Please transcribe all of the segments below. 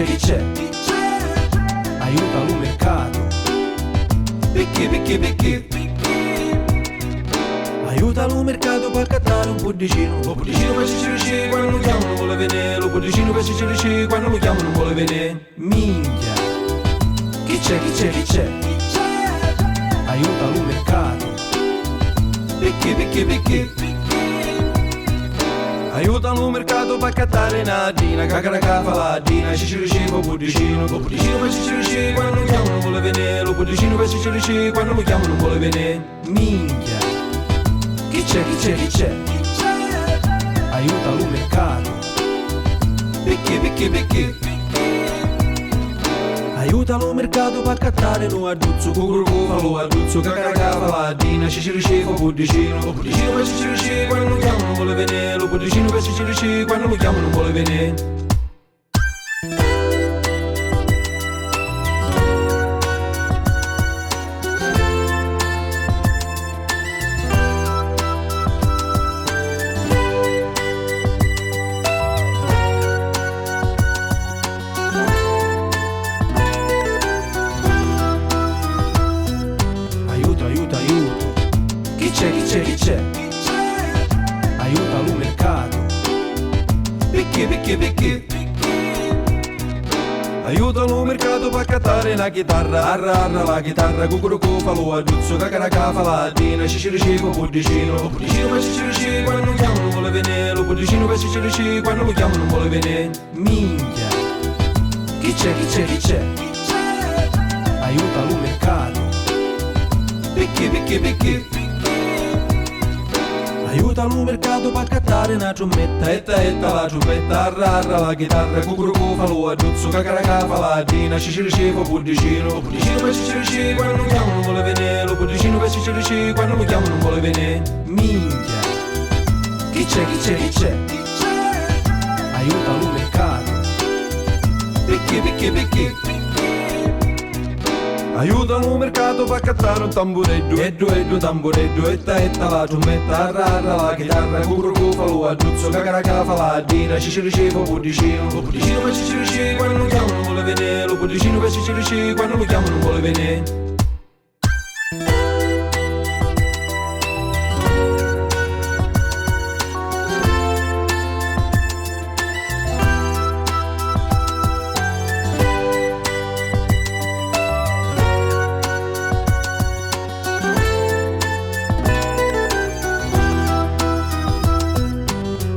chi c'è? Aiuta lo mercato. Perché? Aiuta lo mercato per cattare un puddicino. Lo puddicino per cicirici quando lo chiamano non vuole venire. Lo puddicino per cicirici quando lo chiamano non vuole venire. Minchia. Chi c'è? Aiuta lo mercato. Perché? Aiuta lo mercato per cattare nadina. Cacaraca faladina. Cicirici con puddicino. Lo puddicino per cicirici quando lo chiamano non vuole venire. Lo puddicino per cicirici quando lo chiamano non vuole venire. Minchia. Chi c'è? Aiuta lo mercato. Perché? Aiuta lo mercato per cattare lo adduzzo. Cucurucu fa lo adduzzo. Cacaraca faladina. Cicirici con puddicino. Lo puddicino per cicirici quando lo chiamano non vuole venire. Lo puddicino per cicirici quando lo chiamano non vuole venire. Chi c'è? Aiuta lo mercato. Perché? Aiuta lo mercato per cattare la chitarra. Arra la chitarra. Cucurucu fa lo adduzzo. Cacaraca faladina. Cicirici con puddicino. Lo puddicino per cicirici quando lo chiamano non vuole venire. Lo puddicino per cicirici quando lo chiamano non vuole venire. Minchia. Chi c'è? Aiuta lo mercato. Perché? Aiuta lo mercato per cattare una trombetta. Etta la trombetta. Arra la chitarra. Cucurucu fa lo adduzzo. Cacaraca faladina. Cicirici con puddicino. Lo puddicino per cicirici quando lo chiamano non vuole venire. Lo puddicino per cicirici quando lo chiamano non vuole venire. Minchia. Chi c'è? Aiuta lo mercato. Perché? Aiuta lo mercato per cattare un tambureddu. Eddu tambureddu. Etta la trombetta. Arra la chitarra. Cucurucu fa lo adduzzo. Cacaraca faladina. Cicirici con puddicino. Lo puddicino per cicirici quando lo chiamano non vuole venire. Lo puddicino per cicirici quando lo chiamano non vuole venire.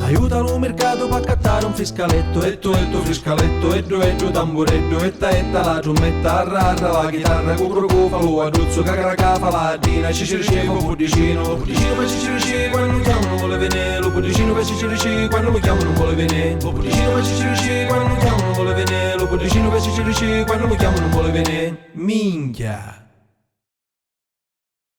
Aiuta lo mercato per cattare un fiscaletto. Etto fiscaletto. Eddu tambureddu. Etta la trombetta. Arra la chitarra. Cucurucu fa lo adduzzo. Cacaraca faladina. Cicirici con puddicino. Lo puddicino per cicirici quando lo chiamano non vuole venire. Lo puddicino per cicirici quando lo chiamano non vuole venire. Lo puddicino per cicirici quando lo chiamano non vuole venire. Lo puddicino per cicirici quando lo chiamano non vuole venire. Minchia.